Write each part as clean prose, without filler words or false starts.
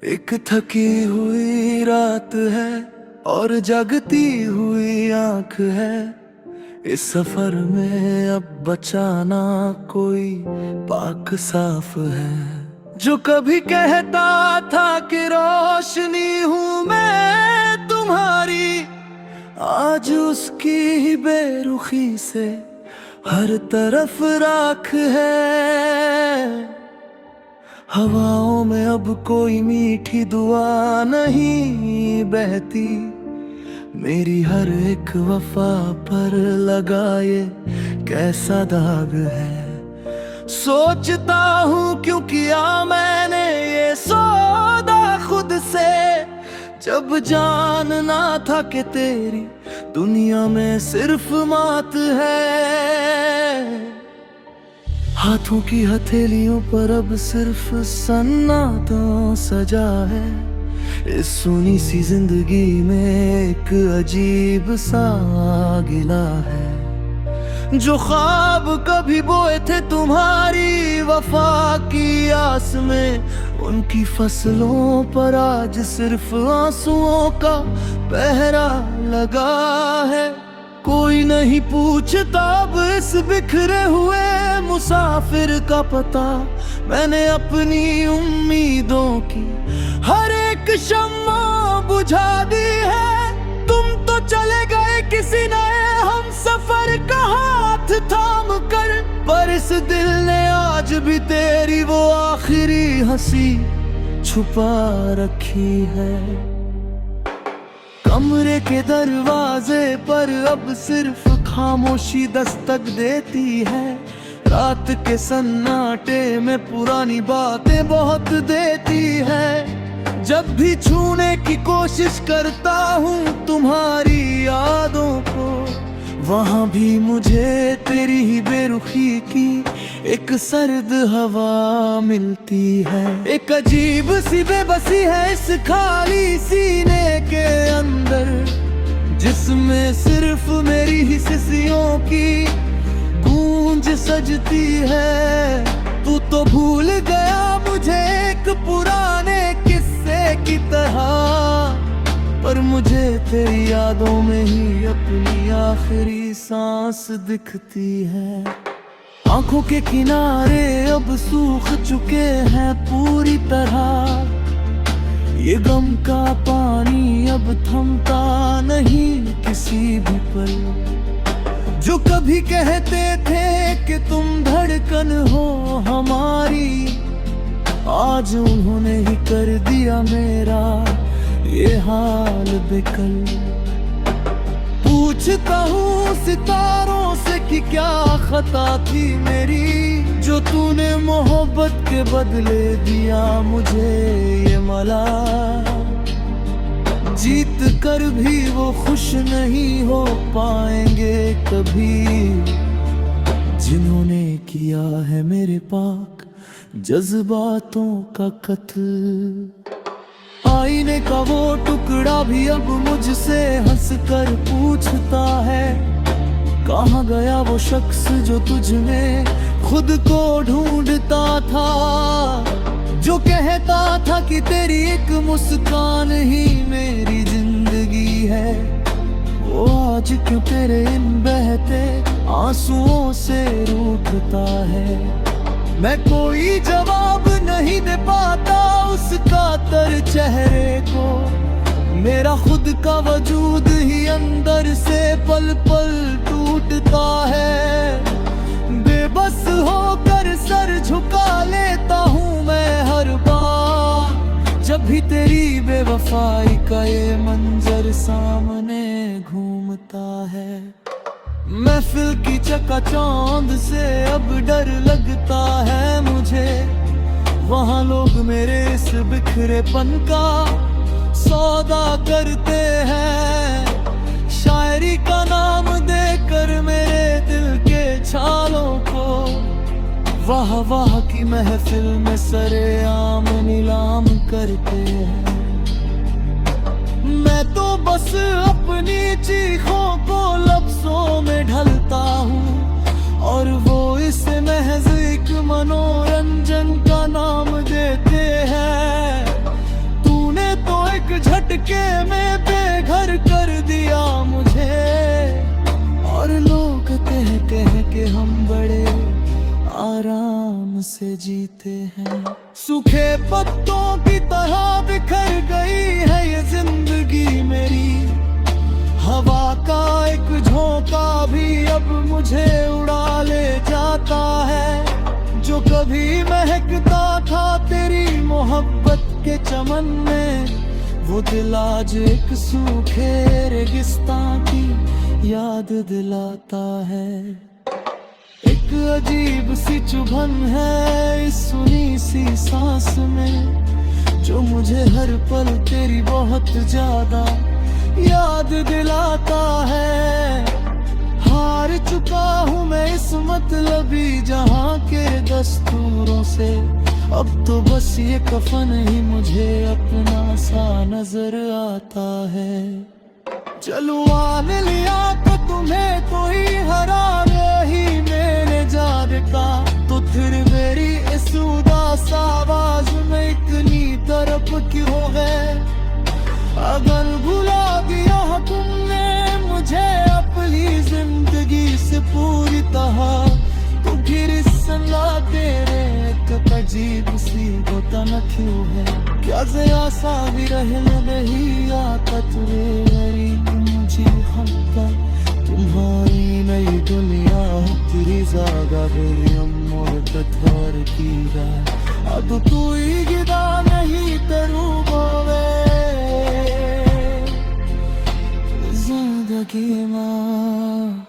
एक थकी हुई रात है और जगती हुई आंख है। इस सफर में अब बचाना कोई पाक साफ है। जो कभी कहता था कि रोशनी हूं मैं तुम्हारी, आज उसकी ही बेरुखी से हर तरफ राख है। हवाओं में अब कोई मीठी दुआ नहीं बहती, मेरी हर एक वफा पर लगाए कैसा दाग है। सोचता हूँ क्यों किया मैंने ये सौदा खुद से, जब जानना था कि तेरी दुनिया में सिर्फ मात है। हाथों की हथेलियों पर अब सिर्फ सन्नाटा सजा है। इस सुनी सी जिंदगी में एक अजीब सा गिला है। जो ख्वाब कभी बोए थे तुम्हारी वफा की आस में, उनकी फसलों पर आज सिर्फ आंसुओं का पहरा लगा है। कोई नहीं पूछता अब इस बिखरे हुए मुसाफिर का पता। मैंने अपनी उम्मीदों की हर एक शम्मा बुझा दी है। तुम तो चले गए किसी नए हम सफर का हाथ थाम कर, पर इस दिल ने आज भी तेरी वो आखिरी हंसी छुपा रखी है। कमरे के दरवाजे पर अब सिर्फ खामोशी दस्तक देती है। रात के सन्नाटे में पुरानी बातें बहुत देती है। जब भी छूने की कोशिश करता हूँ तुम्हारी यादों को, वहाँ भी मुझे तेरी ही बेरुखी की एक सर्द हवा मिलती है। एक अजीब सी बेबसी है इस खाली सीने के अंदर, जिसमें सिर्फ मेरी ही सिसियों की गूंज सजती है। तू तो भूल गया मुझे एक पुराने किस्से की तरह, पर मुझे तेरी यादों में ही अपनी आखिरी सांस दिखती है। आंखों के किनारे अब सूख चुके हैं पूरी तरह। ये गम का पानी अब थमता नहीं किसी भी पल। जो कभी कहते थे कि तुम धड़कन हो हमारी, आज उन्होंने ही कर दिया मेरा ये हाल बेकल। पूछता हूँ सितारों से कि क्या खता थी मेरी, जो तूने मोहब्बत के बदले दिया मुझे ये मला। जीत कर भी वो खुश नहीं हो पाएंगे कभी, जिन्होंने किया है मेरे पाक जज्बातों का कत्ल। आईने का वो टुकड़ा भी अब मुझसे हंसकर पूछता है, कहाँ गया वो शख्स जो तुझ में खुद को ढूंढता था। जो कहता था कि तेरी एक मुस्कान ही मेरी जिंदगी है, वो आज क्यों तेरे इन बहते आंसुओं से रूठता है। मैं कोई जवाब नहीं दे पाता उस कातर चेहरे को, मेरा खुद का वजूद ही अंदर से पल पल टूटता है। बेबस होकर सर झुका लेता हूँ मैं हर बार, जब भी तेरी बेवफाई का ये मंजर सामने घूमता है। महफिल की चकाचौंध से अब डर लगता है मुझे, वहाँ लोग मेरे इस बिखरेपन का सौदा करते हैं। शायरी का नाम देकर मेरे दिल के छालों को वाह वाह की महफिल में सरेआम नीलाम करते हैं। मैं तो बस अपनी चीखों को लफ्जों में ढलता हूँ, और वो इसे महज एक मनोरंजन का नाम देते हैं। झटके में बेघर कर दिया मुझे। और लोग कहते हैं कि हम बड़े आराम से जीते हैं। सूखे पत्तों की तरह बिखर गई है ये जिंदगी मेरी। हवा का एक झोंका भी अब मुझे उड़ा ले जाता है। जो कभी महकता था तेरी मोहब्बत के चमन में, वो दिल आज एक सूखे रेगिस्तान की याद दिलाता है। एक अजीब सी चुभन है इस सुनी सी सांस में, जो मुझे हर पल तेरी बहुत ज्यादा याद दिलाता है। हार चुका हूँ मैं इस मतलबी जहाँ के दस्तूरों से। अब तो बस ये कफन ही मुझे अपना सा नजर आता है। जलवा ने लिया तो तुम्हें तो ही हरा ही मेरे जान का। तो फिर मेरी इस उदास आवाज में इतनी तरफ क्यों है? अगर भुला दिया तुमने मुझे अपनी जिंदगी से पूरी तरह, तो फिर इस सला तेरे एक अजीब सी घुटन क्यों है? क्या जया सा भी रहने नहीं आता तुरे मेरी मुझे हमका। तुम्हारी नई दुनिया तेरी जागा मेरी अमोर कथार की रात। अब तू ही गिदा नहीं तेरू बोवे जिंदगी माँ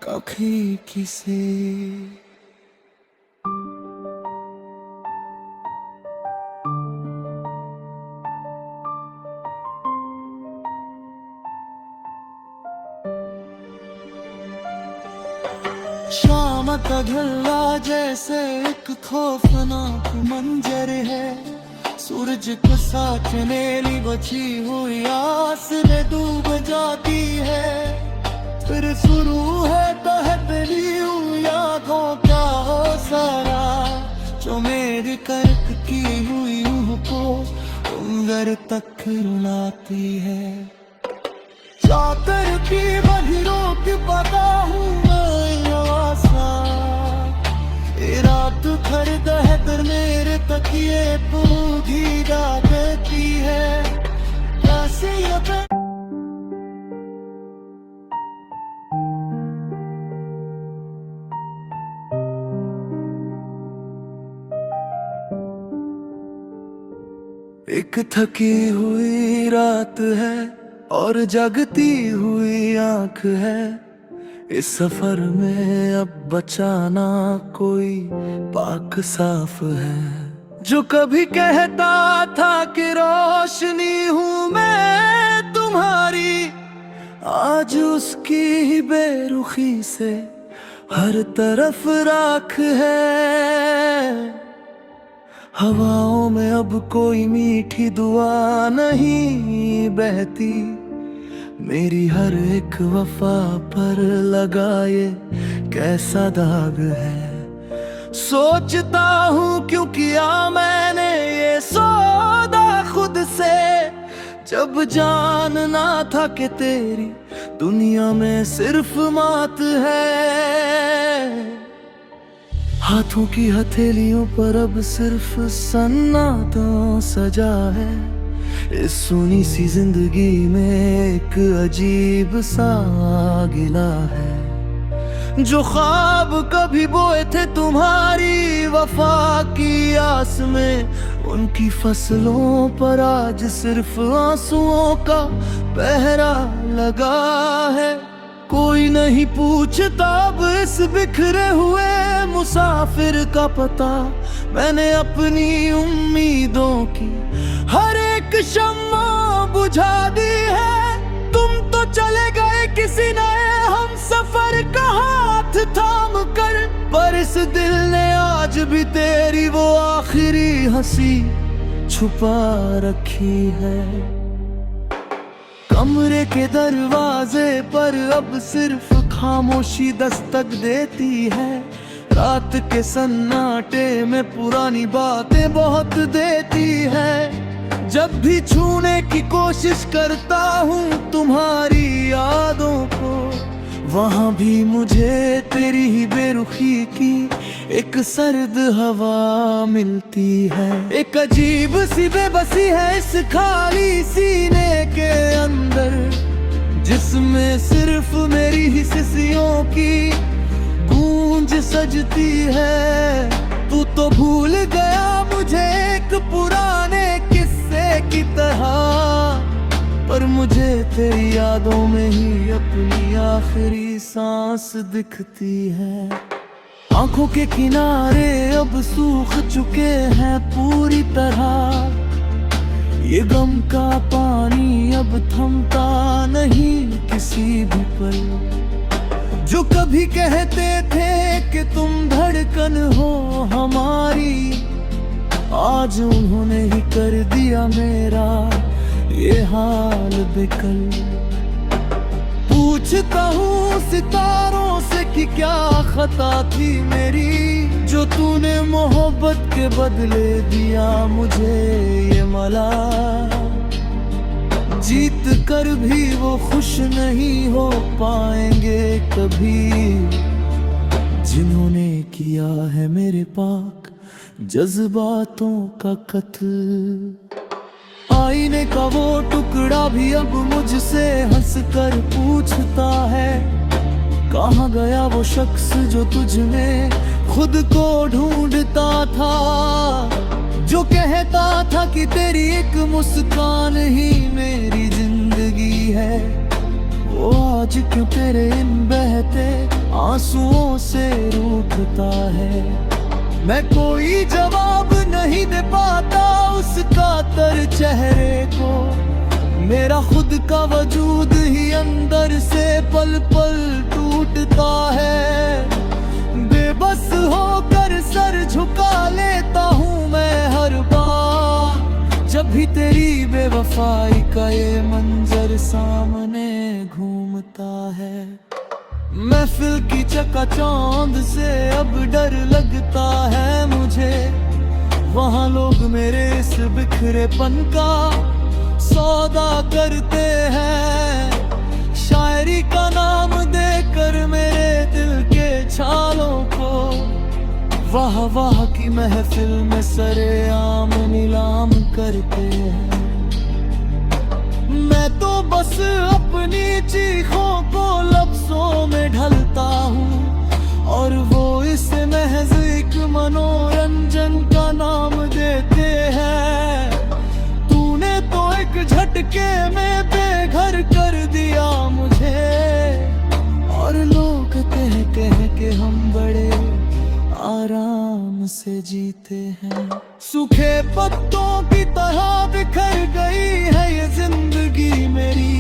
कखी किसे। शाम का ढलना जैसे एक खौफनाक मंजर है। सूरज को साचने ली बची हुई आस में डूब जाती है। फिर शुरू है तहतली यादों का सारा, जो मेरी कर्क की हुई रूह को उंगर तक रुलाती है। चाकर की बहिरों की पता हूँ रात भर दहकर मेरे तकिए पूरा देती है। एक थकी हुई रात है और जगती हुई आंख है। इस सफर में अब बचाना कोई पाक साफ है। जो कभी कहता था कि रोशनी हूँ मैं तुम्हारी, आज उसकी ही बेरुखी से हर तरफ राख है। हवाओं में अब कोई मीठी दुआ नहीं बहती। मेरी हर एक वफा पर लगाए कैसा दाग है। सोचता हूँ क्यों किया मैंने ये सौदा खुद से, जब जानना था कि तेरी दुनिया में सिर्फ मात है। हाथों की हथेलियों पर अब सिर्फ सन्नाटों सजा है। इस सुनी सी जिंदगी में एक अजीब सा गिला है। जो ख्वाब कभी बोए थे तुम्हारी वफा की आस में, उनकी फसलों पर आज सिर्फ आंसुओं का पहरा लगा है। कोई नहीं पूछता अब इस बिखरे हुए मुसाफिर का पता। मैंने अपनी उम्मीदों की हर एक शम्मा बुझा दी है। तुम तो चले गए किसी नए हम सफर का हाथ थाम कर, पर इस दिल ने आज भी तेरी वो आखिरी हंसी छुपा रखी है। कमरे के दरवाजे पर अब सिर्फ खामोशी दस्तक देती है। रात के सन्नाटे में पुरानी बातें बहुत देती है। जब भी छूने की कोशिश करता हूँ तुम्हारी यादों को, वहाँ भी मुझे तेरी ही बेरुखी की एक सर्द हवा मिलती है। एक अजीब सी बेबसी है इस खाली सीने के अंदर, जिसमें सिर्फ मेरी ही सिसियों की गूंज सजती है। तू तो भूल गया मुझे एक पुराने किस्से की तरह, पर मुझे तेरी यादों में ही अपनी आखिरी सांस दिखती है। आंखों के किनारे अब सूख चुके हैं पूरी तरह, ये गम का पानी अब थमता नहीं किसी भी पल। जो कभी कहते थे कि तुम धड़कन हो हमारी, आज उन्होंने ही कर दिया मेरा ये हाल बेकल। पूछता हूँ सितारों से कि क्या खता थी मेरी, जो तूने मोहब्बत के बदले दिया मुझे ये मला। जीत कर भी वो खुश नहीं हो पाएंगे कभी, जिन्होंने किया है मेरे पाक जज्बातों का कत्ल। आईने का वो टुकड़ा भी अब मुझसे हंसकर पूछता है, कहाँ गया वो शख्स जो तुझ में खुद को ढूंढता था, जो कहता था कि तेरी एक मुस्कान ही मेरी जिंदगी है। वो आज क्यों तेरे इन बहते आंसुओं से रूठता है। मैं कोई जवाब नहीं दे पाता उसका तर चेहरे को, मेरा खुद का वजूद ही अंदर से पल पल टूटता है। बेबस होकर सर झुका लेता हूँ मैं हर बार, जब भी तेरी बेवफाई का ये मंजर सामने घूमता है। महफिल की चकाचौंध से अब डर लगता है मुझे, वहाँ लोग मेरे इस बिखरेपन का सौदा करते हैं। शायरी का नाम देकर मेरे दिल के छालों को वाह वाह की महफिल में सरेआम नीलाम करते हैं। मैं तो बस अपनी चीखों को लफ्जों में ढलता हूँ, और वो इसे महज एक मनोरंजन का नाम देते हैं। तूने तो एक झटके में बेघर कर दिया मुझे, और लोग कह के हम बड़े आराम से जीते हैं। सूखे पत्तों की तरह बिखर गई है ये जिंदगी मेरी,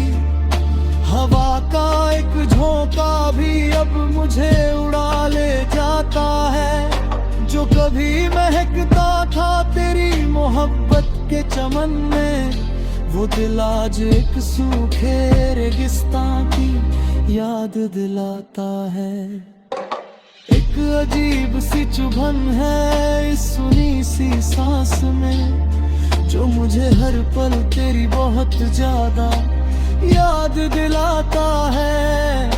हवा का एक झोंका भी अब मुझे उड़ा ले जाता है। जो कभी महकता था तेरी मोहब्बत के चमन में, वो दिल आज एक सूखे रेगिस्तान की याद दिलाता है। एक अजीब सी चुभन है इस सुनी सी सांस में, जो मुझे हर पल तेरी बहुत ज्यादा याद दिलाता है।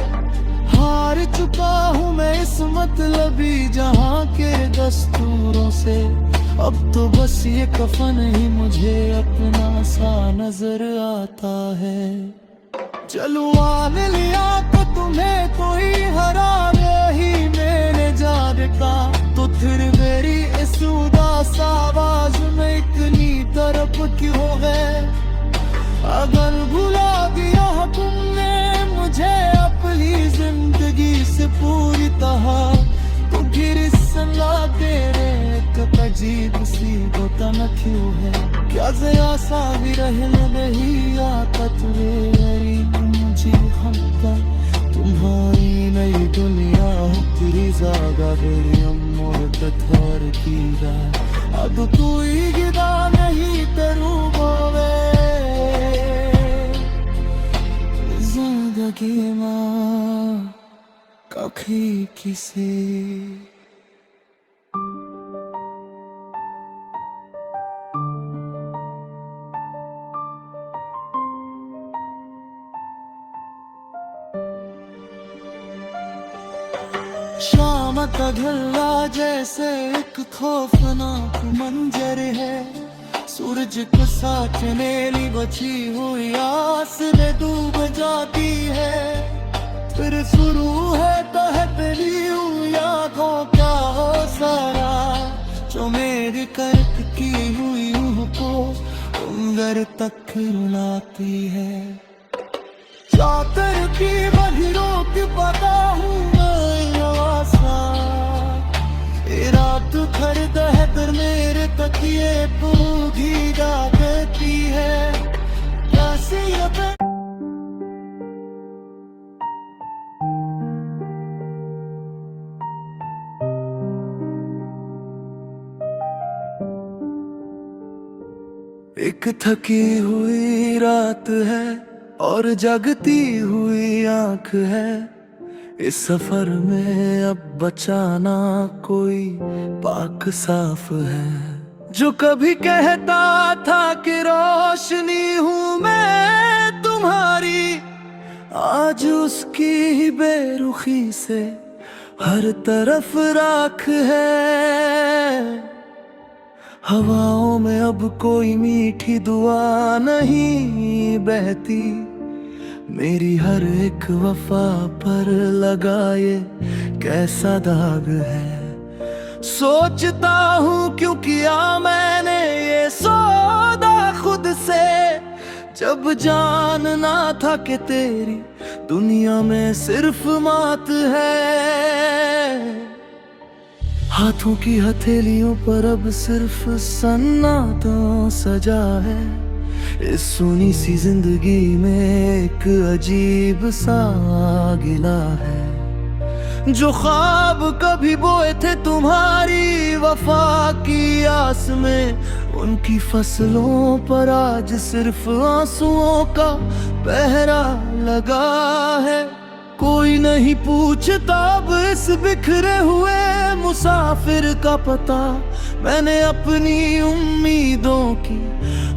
हार चुका हूँ मैं इस मतलबी जहाँ के दस्तूरों से, अब तो बस ये कफन ही मुझे अपना सा नजर आता है। जलवा ने लिया तो तुम्हें कोई हरा ही मेरे जान का, तो फिर मेरी इस उदास आवाज में इतनी तरफ क्यों है। अगर भुला दिया तुमने मुझे अपनी जिंदगी से पूरी तरह, तो फिर इस सला तेरे एक अजीब सी होता न क्यों है। क्या जया सा भी रहने नहीं आता तुझे मेरी मुझे हम तक, तुम्हारी नई दुनिया तेरी जागा तेरी अमोर कथार की रात, अब कोई गिदा नहीं तेरू बोवे जिंदगी माँ कखी किसे। का ढलना जैसे एक खौफनाक मंजर है। सूरज को साचने ली बची हुई आस में डूब जाती है। फिर शुरू है तहतली यादों का सारा, जो मेरी कर्क की हुई रूह को उंगर तक रुलाती है। चादर की बहिरों की पता हूँ मैं आसा, रात भर दहतर मेरे तकिए भीगा करती है। एक थकी हुई रात है और जगती हुई आंख है। इस सफर में अब बचाना कोई पाक साफ है। जो कभी कहता था कि रोशनी हूँ मैं तुम्हारी, आज उसकी ही बेरुखी से हर तरफ राख है। हवाओं में अब कोई मीठी दुआ नहीं बहती, मेरी हर एक वफा पर लगाए कैसा दाग है। सोचता हूँ क्यों किया मैंने ये सौदा खुद से, जब जानना था कि तेरी दुनिया में सिर्फ मात है। हाथों की हथेलियों पर अब सिर्फ सन्नाटा सजा है। इस सुनी सी जिंदगी में एक अजीब सा गिला है। जो ख्वाब कभी बोए थे तुम्हारी वफा की आस में, उनकी फसलों पर आज सिर्फ आंसुओं का पहरा लगा है। कोई नहीं पूछता अब इस बिखरे हुए मुसाफिर का पता। मैंने अपनी उम्मीदों की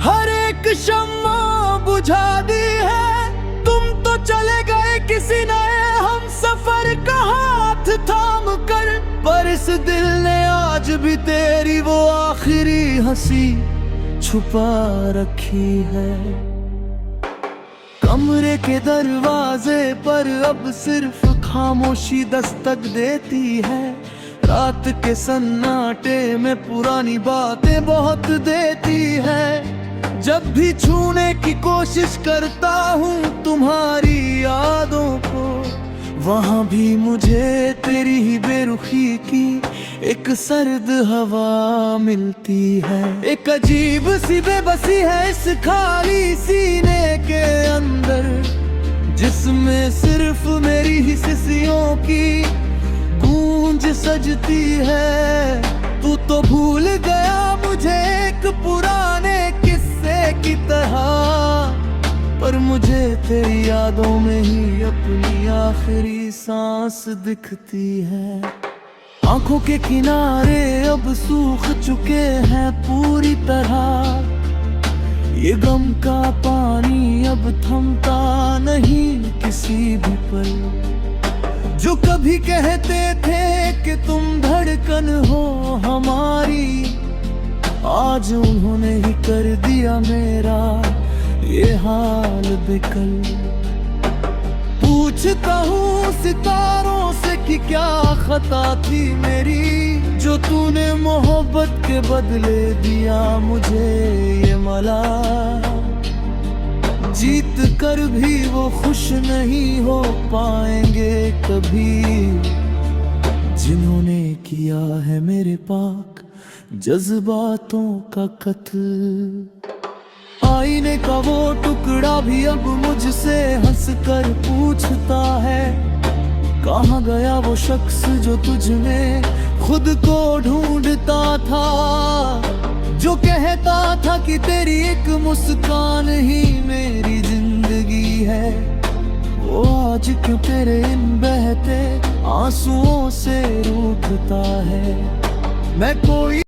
हर एक शम्मा बुझा दी है। तुम तो चले गए किसी नए हम सफर का हाथ थाम कर, पर इस दिल ने आज भी तेरी वो आखिरी हंसी छुपा रखी है। कमरे के दरवाजे पर अब सिर्फ खामोशी दस्तक देती है। रात के सन्नाटे में पुरानी बातें बहुत देती है। जब भी छूने की कोशिश करता हूँ तुम्हारी यादों को, वहाँ भी मुझे तेरी ही बेरुखी की एक सर्द हवा मिलती है। एक अजीब सी बेबसी है इस खाली सीने के अंदर, जिसमें सिर्फ मेरी ही सिसियों की गूंज सजती है। तू तो भूल गया मुझे एक पुराने किस्से की तरह, पर मुझे तेरी यादों में ही अपनी आखिरी सांस दिखती है। आंखों के किनारे अब सूख चुके हैं पूरी तरह। ये गम का पानी अब थमता नहीं किसी भी पल। जो कभी कहते थे कि तुम धड़कन हो हमारी, आज उन्होंने ही कर दिया मेरा ये हाल बेकल। पूछता हूँ सितारों से कि क्या खता थी मेरी, जो तूने मोहब्बत के बदले दिया मुझे ये मला। जीत कर भी वो खुश नहीं हो पाएंगे कभी, जिन्होंने किया है मेरे पाक जज्बातों का कत्ल। आईने का वो टुकड़ा भी अब मुझसे हंसकर पूछता है, कहाँ गया वो शख्स जो तुझ में खुद को ढूंढता था। जो कहता था कि तेरी एक मुस्कान ही मेरी जिंदगी है, वो आज क्यों तेरे इन बहते आंसुओं से रूठता है। मैं कोई